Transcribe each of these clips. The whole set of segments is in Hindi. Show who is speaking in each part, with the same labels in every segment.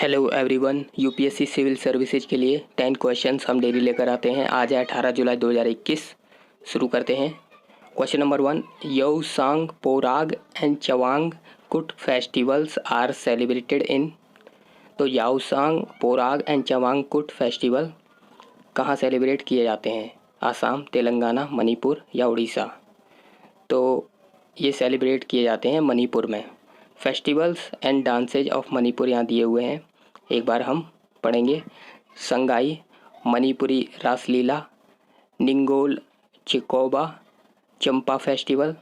Speaker 1: Hello everyone, UPSC civil services के लिए 10 क्वेश्चंस हम डेली लेकर आते हैं। आज है 18 जुलाई 2021। शुरू करते हैं। क्वेश्चन नंबर 1, येऊसांग पोराग एंड चवांग कुट फेस्टिवल्स आर सेलिब्रेटेड इन। तो येऊसांग पोराग एंड चवांग कुट फेस्टिवल कहाँ सेलिब्रेट किए जाते हैं? आसाम, तेलंगाना, मणिपुर या उड़ीसा? तो ये सेलिब्रेट किए जाते हैं मणिपुर में। Festivals and dances of Manipur यहाँ दिए हुए हैं, एक बार हम पढ़ेंगे। संगाई, मणिपुरी रासलीला, निंगोल चिकोबा, चंपा फेस्टिवल,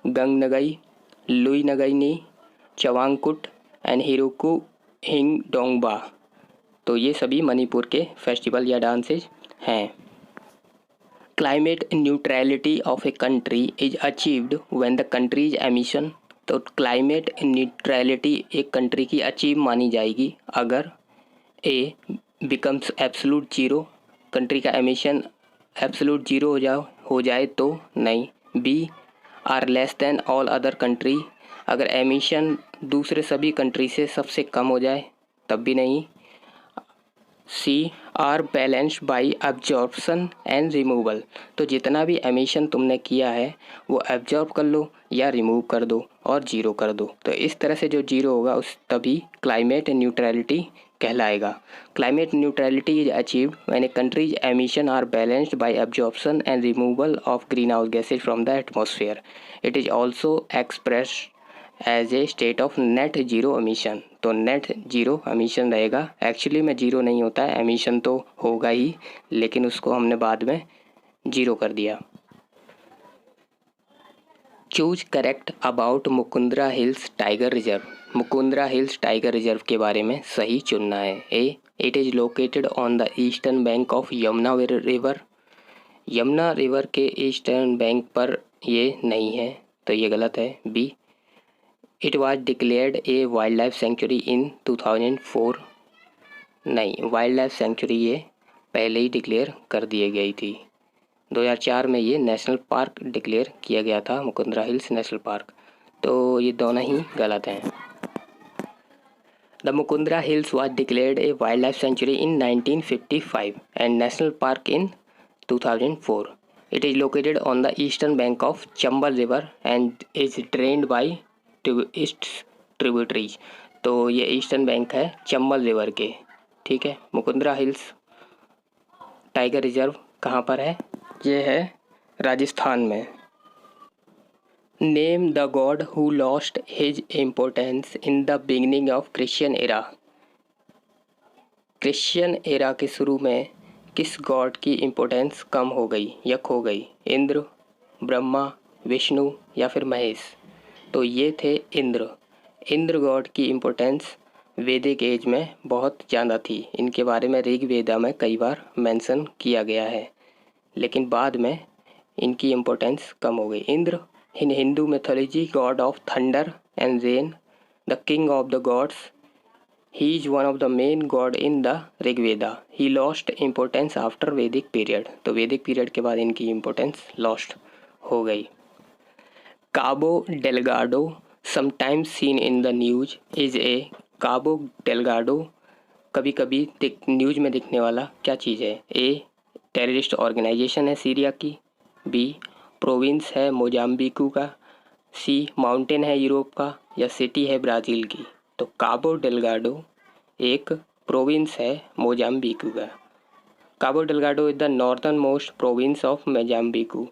Speaker 1: गंगनगई, लुई नगईनी, चवांगकुट एंड हिरुकु हिंगडोंगबा। तो ये सभी मणिपुर के फेस्टिवल या डांसेज हैं। Climate neutrality of a country is achieved when the countries emission. तो क्लाइमेट न्यूट्रलिटी एक कंट्री की अचीव मानी जाएगी अगर ए बिकम्स एब्सोलूट जीरो, कंट्री का एमिशन एब्सोलूट जीरो हो जाए तो नहीं। B are less than all other country, अगर एमिशन दूसरे सभी कंट्री से सबसे कम हो जाए तब भी नहीं। C are balanced by absorption and removal, तो जितना भी एमिशन तुमने किया है वो एब्जॉर्ब कर लो या रिमूव कर दो और जीरो कर दो। तो इस तरह से जो जीरो होगा उस तभी क्लाइमेट न्यूट्रलिटी कहलाएगा। Climate neutrality is achieved when a country's emission are balanced by absorption and removal of green house gases from the atmosphere. It is also expressed as a state of net zero emission. तो नेट जीरो एमिशन रहेगा। एक्चुअली में जीरो नहीं होता है, एमिशन तो होगा ही, लेकिन उसको हमने बाद में जीरो कर दिया। Choose correct about Mukundra hills tiger reserve. Mukundra hills tiger reserve के बारे में सही चुनना है। A it is located on the eastern bank of Yamuna river. Yamuna river के ईस्टर्न बैंक पर ये नहीं है, तो ये गलत है। B it was declared a wildlife sanctuary in 2004। नहीं, वाइल्ड लाइफ सेंचुरी ये पहले ही डिक्लेयर कर दी गई थी। 2004 में ये नेशनल पार्क डिक्लेयर किया गया था, मुकुंदरा हिल्स नेशनल पार्क। तो ये दोनों ही गलत हैं। The Mukundra hills was declared a wildlife sanctuary in 1955 and national park in 2004. It is located on the eastern bank of Chambal River and is drained by its tributaries. तो ये ईस्टर्न बैंक है चंबल रिवर के। ठीक है। मुकुंदरा हिल्स टाइगर रिजर्व कहाँ पर है? ये है राजस्थान में। Name the God who lost his importance in the beginning of Christian era. Christian era के शुरू में किस गॉड की इम्पोर्टेंस कम हो गई या खो गई? इंद्र, ब्रह्मा, विष्णु या फिर महेश? तो ये थे इंद्र। इंद्र गॉड की इम्पोर्टेंस वैदिक एज में बहुत ज़्यादा थी। इनके बारे में ऋग्वेदा में कई बार मेंशन किया गया है, लेकिन बाद में इनकी इम्पोर्टेंस कम हो गई। Indra in Hindu mythology god of thunder and rain, the king of the gods. He is one of the main god in the Rigveda. He lost importance after Vedic period. तो वैदिक पीरियड के बाद इनकी इम्पोर्टेंस लॉस्ट हो गई। काबो Delgado sometimes seen in the news is a. Cabo Delgado कभी कभी न्यूज में दिखने वाला क्या चीज़ है? ए टेररिस्ट ऑर्गेनाइजेशन है सीरिया की। बी प्रोविंस है मोजाम्बिकू का। सी माउंटेन है यूरोप का। या सिटी है ब्राज़ील की? तो काबो डेलगाडो एक प्रोविंस है मोजाम्बिकू का। Cabo Delgado is the northernmost province of Mozambique.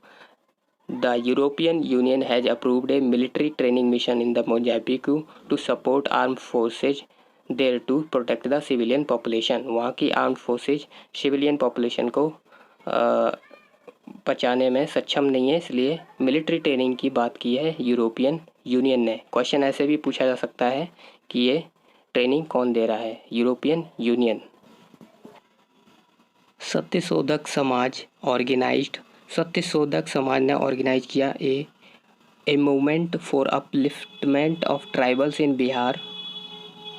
Speaker 1: The European Union has approved a military training mission in the Mozambique to support arm forces there to protect the civilian population. वहाँ की आर्म फोर्सेज सिविलियन पॉपुलेशन को बचाने में सक्षम नहीं है, इसलिए मिलिट्री ट्रेनिंग की बात की है यूरोपियन यूनियन ने। क्वेश्चन ऐसे भी पूछा जा सकता है कि ये ट्रेनिंग कौन दे रहा है? European union. Satyashodhak Samaj organised. Satyashodhak Samaj ने ऑर्गेनाइज किया a movement for upliftment of tribals in Bihar.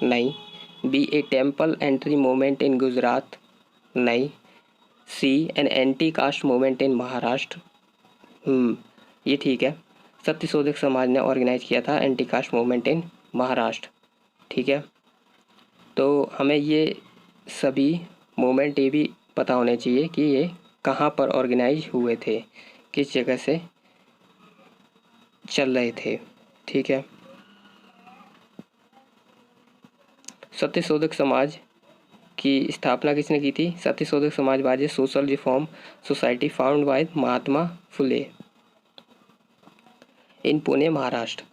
Speaker 1: नहीं। B a temple entry movement in Gujarat. नहीं। C an anti caste movement in Maharashtra. ये ठीक है। सत्यशोधक समाज ने ऑर्गेनाइज किया था anti caste movement in Maharashtra. ठीक है। तो हमें ये सभी मोमेंट ये भी पता होने चाहिए कि ये कहाँ पर ऑर्गेनाइज हुए थे, किस जगह से चल रहे थे। ठीक है। सत्यशोधक समाज की स्थापना किसने की थी? Satyashodhak Samaj was a social reform society found by Mahatma Phule in Pune Maharashtra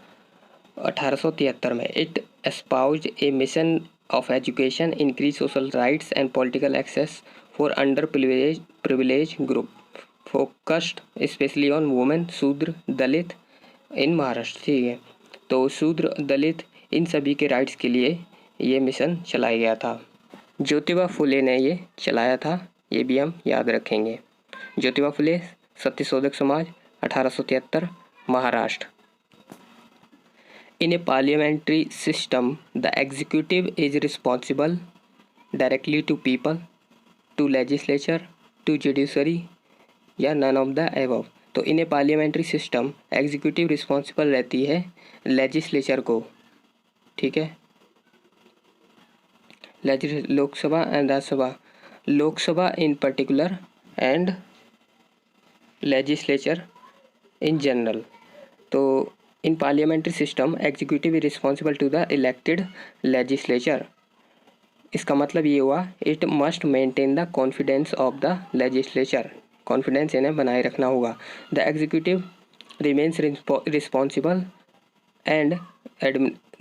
Speaker 1: 1873 में। It espoused a mission of education, increase social rights and political access for underprivileged group, focused especially on women, शूद्र, दलित इन महाराष्ट्र। ठीक है। तो शूद्र, दलित इन सभी के राइट्स के लिए ये मिशन चलाया गया था। ज्योतिबा फुले ने ये चलाया था, ये भी हम याद रखेंगे। Jyotiba Phule, Satyashodhak Samaj, 1873, Maharashtra. In a parliamentary system, the executive is responsible directly to people, to legislature, to judiciary या none of the above। तो in a parliamentary system, executive responsible रहती है legislature को। ठीक है। Lok Sabha and Rajya Sabha, Lok Sabha in particular and legislature in general। तो in parliamentary system executive is responsible to the elected legislature। इसका मतलब ये हुआ it must maintain the confidence of the legislature, confidence इन्हें बनाए रखना होगा। the executive remains responsible and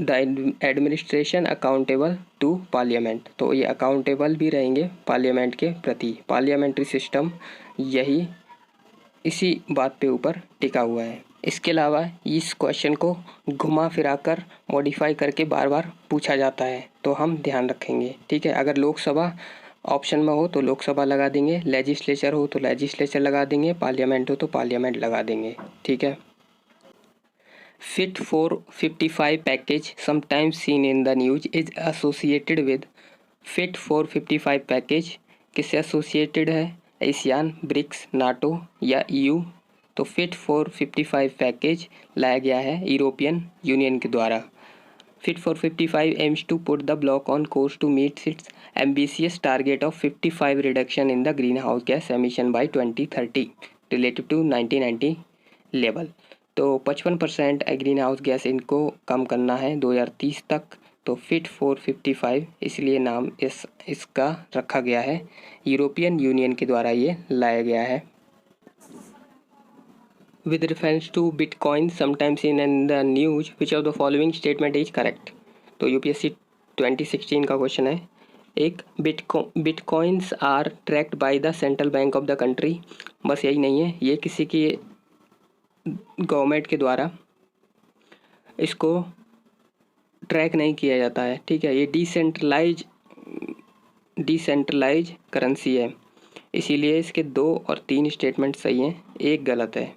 Speaker 1: the administration accountable to parliament। तो ये अकाउंटेबल भी रहेंगे पार्लियामेंट के प्रति। पार्लियामेंट्री सिस्टम यही इसी बात पे ऊपर टिका हुआ है। इसके अलावा इस क्वेश्चन को घुमा फिरा कर मॉडिफाई करके बार बार पूछा जाता है, तो हम ध्यान रखेंगे। ठीक है। अगर लोकसभा ऑप्शन में हो तो लोकसभा लगा देंगे, लेजिस्लेचर हो तो लेजिस्लेचर लगा देंगे, पार्लियामेंट हो तो पार्लियामेंट लगा देंगे। ठीक है। Fit for 55 package sometimes seen in the news is associated with। Fit for 55 package किससे एसोसिएटेड है? एशियान, ब्रिक्स, नाटो या EU। तो फिट फॉर 55 पैकेज लाया गया है यूरोपियन यूनियन के द्वारा। Fit for 55 aims to put the block on course to meet its ambitious target of 55 reduction in the green house gas emission by 2030 relative to 1990 level. तो 55% ग्रीन हाउस गैस इनको कम करना है 2030 तक। तो फिट फॉर 55 इसलिए नाम इसका रखा गया है, यूरोपियन यूनियन के द्वारा ये लाया गया है। With reference to Bitcoin sometimes seen in the news, which of the following statement is correct? तो UPSC 2016 का क्वेश्चन है। एक, bitcoins are tracked by the central bank of the country. बस यही नहीं है, ये किसी की गवर्नमेंट के द्वारा इसको ट्रैक नहीं किया जाता है। ठीक है। ये डिसेंट्रलाइज करेंसी है, इसीलिए इसके 2 और 3 स्टेटमेंट सही हैं, एक गलत है।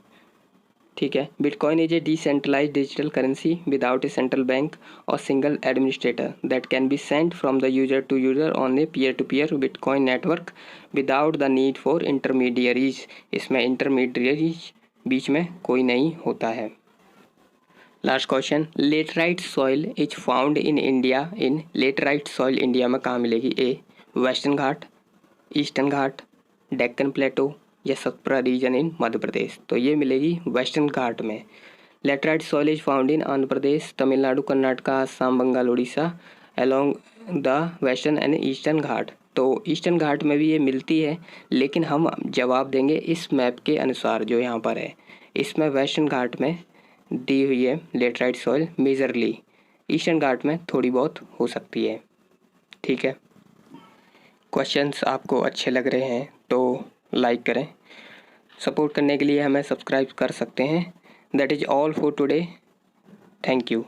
Speaker 1: ठीक है। Bitcoin is a decentralise digital currency without a central bank और single administrator that can be sent from the user to user on a peer to peer bitcoin network without the need for intermediaries. इसमें इंटरमीडियरीज बीच में कोई नहीं होता है। Last question, laterite soil is found in India in. Laterite soil India में कहाँ मिलेगी? A, western ghat, eastern ghat, Deccan plateau या सतपुरा रीजन इन मध्य प्रदेश। तो ये मिलेगी वेस्टर्न घाट में। Laterite soil is found in Andhra Pradesh, Tamil Nadu, Karnataka, Assam, Bengal, Orissa along the western and eastern ghat. तो ईस्टर्न घाट में भी ये मिलती है, लेकिन हम जवाब देंगे इस मैप के अनुसार जो यहाँ पर है। इसमें वेस्टर्न घाट में दी हुई है लेटराइट सॉइल मेजरली, ईस्टर्न घाट में थोड़ी बहुत हो सकती है। ठीक है। क्वेश्चंस आपको अच्छे लग रहे हैं तो लाइक करें। सपोर्ट करने के लिए हमें सब्सक्राइब कर सकते हैं। That is all for today. Thank you.